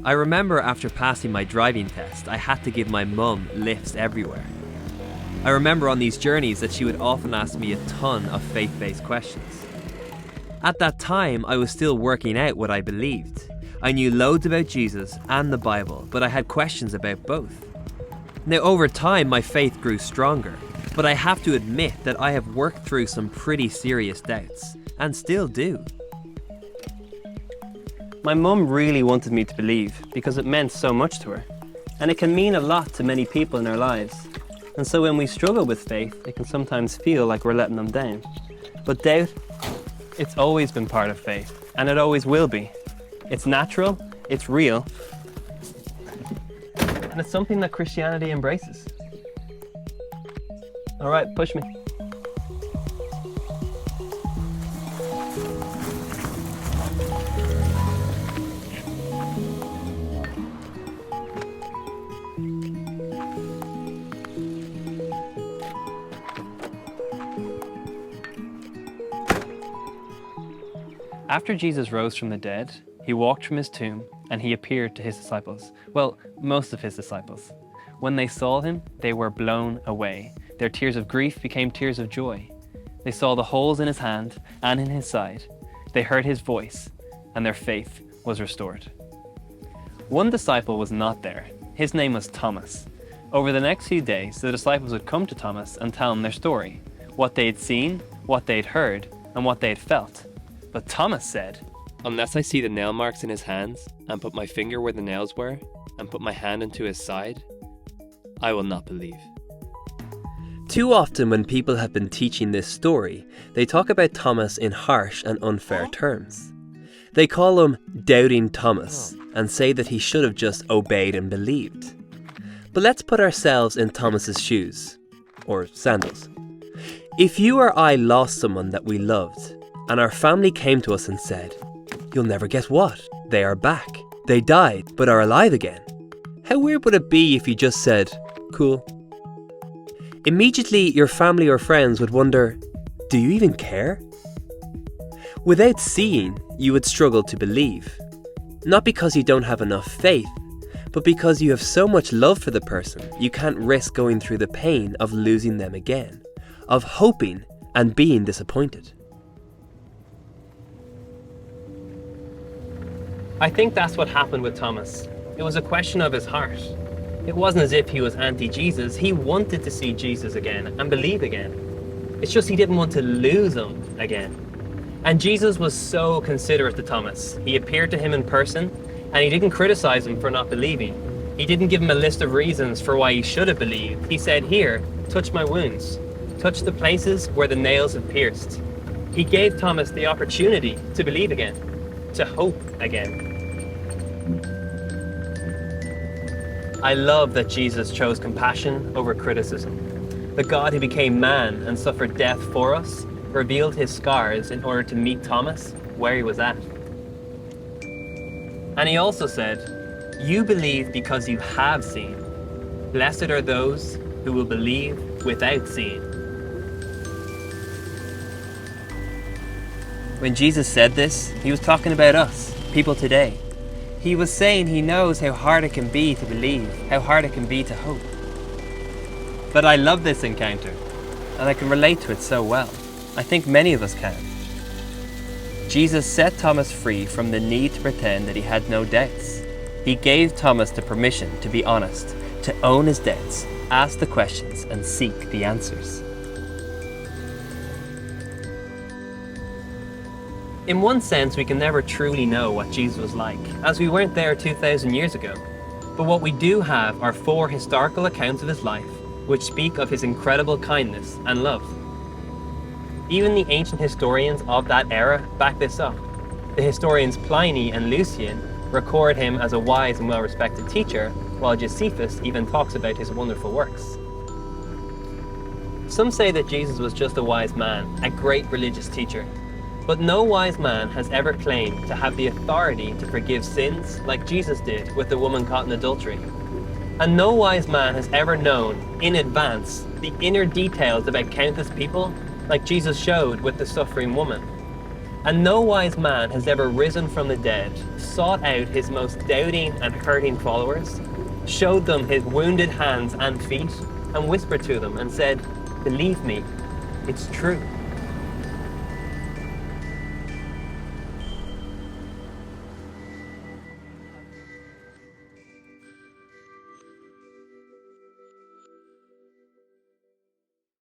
I remember after passing my driving test, I had to give my mum lifts everywhere. I remember on these journeys that she would often ask me a ton of faith-based questions. At that time, I was still working out what I believed. I knew loads about Jesus and the Bible, but I had questions about both. Now, over time, my faith grew stronger, but I have to admit that I have worked through some pretty serious doubts, and still do. My mum really wanted me to believe because it meant so much to her. And it can mean a lot to many people in our lives. And so when we struggle with faith, it can sometimes feel like we're letting them down. But doubt, it's always been part of faith, and it always will be. It's natural, it's real, and it's something that Christianity embraces. All right, push me. After Jesus rose from the dead, he walked from his tomb and he appeared to his disciples. Well, most of his disciples. When they saw him, they were blown away. Their tears of grief became tears of joy. They saw the holes in his hand and in his side. They heard his voice, and their faith was restored. One disciple was not there. His name was Thomas. Over the next few days, the disciples would come to Thomas and tell him their story, what they had seen, what they had heard, and what they had felt. But Thomas said, "Unless I see the nail marks in his hands, and put my finger where the nails were, and put my hand into his side, I will not believe." Too often when people have been teaching this story, they talk about Thomas in harsh and unfair terms. They call him Doubting Thomas and say that he should have just obeyed and believed. But let's put ourselves in Thomas's shoes, or sandals. If you or I lost someone that we loved, and our family came to us and said, "You'll never guess what, they are back. They died, but are alive again." How weird would it be if you just said, "Cool"? Immediately, your family or friends would wonder, do you even care? Without seeing, you would struggle to believe. Not because you don't have enough faith, but because you have so much love for the person, you can't risk going through the pain of losing them again, of hoping and being disappointed. I think that's what happened with Thomas. It was a question of his heart. It wasn't as if he was anti-Jesus. He wanted to see Jesus again and believe again. It's just he didn't want to lose him again. And Jesus was so considerate to Thomas. He appeared to him in person, and he didn't criticize him for not believing. He didn't give him a list of reasons for why he should have believed. He said, "Here, touch my wounds. Touch the places where the nails have pierced." He gave Thomas the opportunity to believe again, to hope again. I love that Jesus chose compassion over criticism. The God who became man and suffered death for us revealed his scars in order to meet Thomas where he was at. And he also said, "You believe because you have seen. Blessed are those who will believe without seeing." When Jesus said this, he was talking about us, people today. He was saying he knows how hard it can be to believe, how hard it can be to hope. But I love this encounter, and I can relate to it so well. I think many of us can. Jesus set Thomas free from the need to pretend that he had no doubts. He gave Thomas the permission to be honest, to own his doubts, ask the questions, and seek the answers. In one sense, we can never truly know what Jesus was like, as we weren't there 2,000 years ago. But what we do have are 4 historical accounts of his life, which speak of his incredible kindness and love. Even the ancient historians of that era back this up. The historians Pliny and Lucian record him as a wise and well-respected teacher, while Josephus even talks about his wonderful works. Some say that Jesus was just a wise man, a great religious teacher. But no wise man has ever claimed to have the authority to forgive sins like Jesus did with the woman caught in adultery. And no wise man has ever known, in advance, the inner details about countless people like Jesus showed with the suffering woman. And no wise man has ever risen from the dead, sought out his most doubting and hurting followers, showed them his wounded hands and feet, and whispered to them and said, "Believe me, it's true."